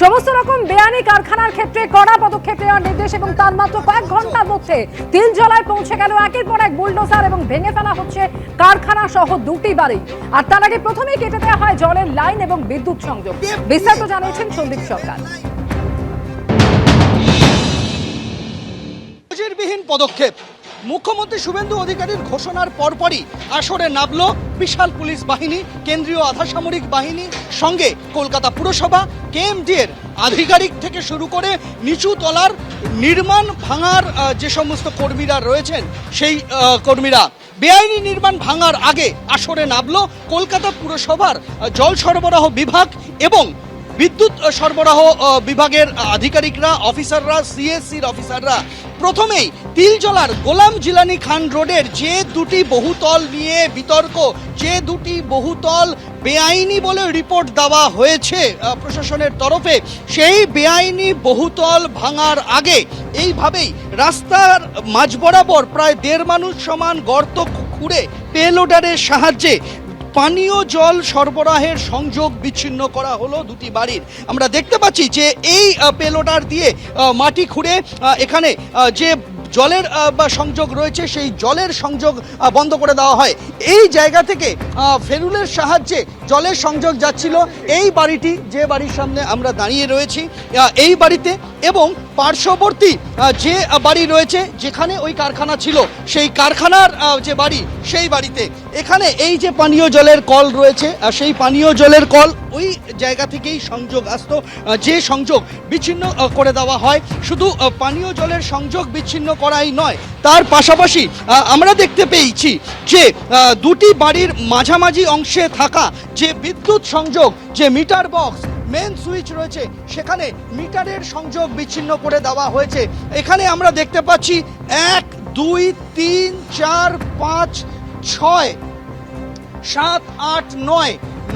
সমস্ত রকম বেআইনি কারখানার ক্ষেত্রে কড়া পদক্ষেপ নেওয়ার নির্দেশ এবং তার মাত্র কয়েক ঘন্টার মধ্যে তিলজলায় পৌঁছে গেল একের পর এক বুলডোজার এবং ভেঙে ফেলা হচ্ছে কারখানা সহ দুটি বাড়ি। আর তার আগে প্রথমেই কেটে দেওয়া হয় জলের লাইন এবং বিদ্যুৎ সংযোগ। বিস্তারিত জানিয়েছেন সন্দীপ সরকার। নজিরবিহীন পদক্ষেপ। মুখ্যমন্ত্রী শুভেন্দু অধিকারীর ঘোষণার পরপরই আসরে নামল বিশাল পুলিশ বাহিনী, কেন্দ্রীয় আধা সামরিক বাহিনী, সঙ্গে কলকাতা পুরসভা, কেএমডি এর আধিকারিক থেকে শুরু করে নিচু তলার নির্মাণ ভাঙার যে সমস্ত কর্মীরা রয়েছেন সেই কর্মীরা। বেআইনি নির্মাণ ভাঙার আগে আসরে নামল কলকাতা পুরসভার জল সরবরাহ বিভাগ এবং বিদ্যুৎ সরবরাহ বিভাগের আধিকারিকরা, অফিসাররা, সিএসসির অফিসাররা। প্রথমেই তিলজলার গোলাম জিলানি খান রোডের যে দুটি বহুতল নিয়ে বিতর্ক, যে দুটি বহুতল বেআইনি বলে রিপোর্ট দেওয়া হয়েছে প্রশাসনের তরফে, সেই বেআইনি বহুতল ভাঙার আগে এইভাবেই রাস্তার মাঝ বরাবর প্রায় 1.5 মানুষ সমান গর্ত খুঁড়ে পেলোডারের সাহায্যে পানীয় জল সরবরাহের সংযোগ বিচ্ছিন্ন করা হলো দুটি বাড়ির। আমরা দেখতে পাচ্ছি যে এই পেলোডার দিয়ে মাটি খুঁড়ে এখানে যে জলের সংযোগ রয়েছে সেই জলের সংযোগ বন্ধ করে দেওয়া হয়। এই জায়গা থেকে ফেরুলের সাহায্যে জলের সংযোগ যাচ্ছিল এই বাড়িটি, যে বাড়ির সামনে আমরা দাঁড়িয়ে রয়েছি, এই বাড়িতে এবং পার্শ্ববর্তী যে বাড়ি রয়েছে যেখানে ওই কারখানা ছিল সেই কারখানার যে বাড়ি সেই বাড়িতে। এখানে এই যে পানীয় জলের কল রয়েছে সেই পানীয় জলের কল ওই জায়গা থেকেই সংযোগ আসতো, যে সংযোগ বিচ্ছিন্ন করে দেওয়া হয়। শুধু পানীয় জলের সংযোগ বিচ্ছিন্ন করাই নয়, তার পাশাপাশি আমরা দেখতে পেয়েছি যে দুটি বাড়ির মাঝামাঝি অংশে থাকা যে বিদ্যুৎ সংযোগ, যে মিটার বক্স, মেন সুইচ রয়েছে, সেখানে মিটারের সংযোগ বিচ্ছিন্ন করে দেওয়া হয়েছে। এখানে আমরা দেখতে পাচ্ছি 1, 2, 3, 4, 5, 6, 7, 8,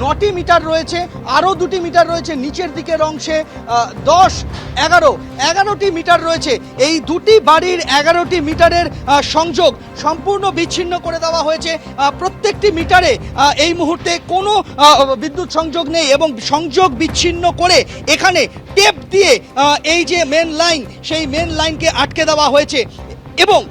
9টি মিটার রয়েছে। আরও দুটি মিটার রয়েছে নিচের দিকের অংশে, 10, 11টি মিটার রয়েছে। এই দুটি বাড়ির 11টি মিটারের সংযোগ সম্পূর্ণ বিচ্ছিন্ন করে দেওয়া হয়েছে। প্রত্যেকটি মিটারে এই মুহূর্তে কোনো বিদ্যুৎ সংযোগ নেই এবং সংযোগ বিচ্ছিন্ন করে এখানে টেপ দিয়ে এই যে মেন লাইন, সেই মেন লাইনকে আটকে দেওয়া হয়েছে। এবং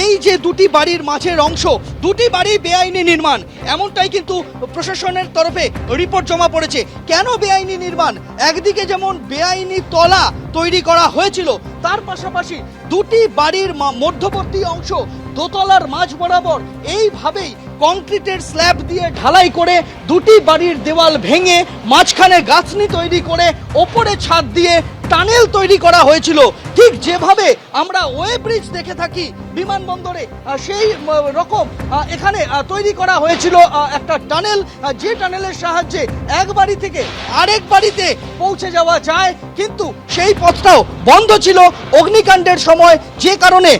এই যে দুটি বাড়ির মাঝের অংশ, দুটি বাড়ি বেআইনি নির্মাণ, এমনটাই কিন্তু প্রশাসনের তরফে রিপোর্ট জমা পড়েছে। কেন বেআইনি নির্মাণ? একদিকে যেমন বেআইনি তলা তৈরি করা হয়েছিল, তার পাশাপাশি দুটি বাড়ির মধ্যবর্তী অংশ দোতলার মাঝ বরাবর এইভাবেই কংক্রিটের স্ল্যাব দিয়ে ঢালাই করে দুটি বাড়ির দেওয়াল ভেঙে মাঝখানে গাঁথনি তৈরি করে ওপরে ছাদ দিয়ে টানেল তৈরি করা হয়েছিল। ঠিক যেভাবে আমরা ওয়ে ব্রিজ দেখে থাকি বিমানবন্দরে, সেই রকম এখানে তৈরি করা হয়েছিল একটা টানেল, যে টানেলের সাহায্যে এক বাড়ি থেকে আরেক বাড়িতে পৌঁছে যাওয়া যায়। কিন্তু সেই পথটাও বন্ধ ছিল অগ্নিকাণ্ডের সময়, যে কারণে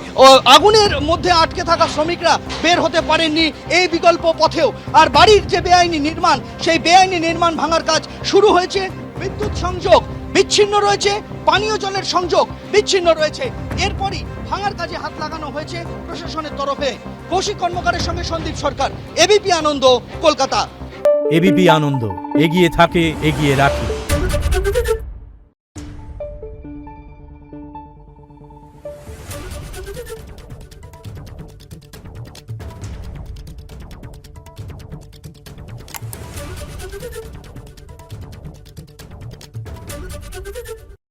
আগুনের মধ্যে আটকে থাকা শ্রমিকরা বের হতে পারেননি এই বিকল্প পথেও। আর বাড়ির যে বেআইনি নির্মাণ, সেই বেআইনি নির্মাণ ভাঙার কাজ শুরু হয়েছে। বিদ্যুৎ সংযোগ বিচ্ছিন্ন রয়েছে, পানীয় জলের সংযোগ বিচ্ছিন্ন রয়েছে। এরপরই ভাঙার কাজে হাত লাগানো হয়েছে প্রশাসনের তরফে। কৌশিক কর্মকারের সঙ্গে সন্দীপ সরকার, এবিপি আনন্দ, কলকাতা। এবিপি আনন্দ, এগিয়ে থাকে, এগিয়ে রাখে।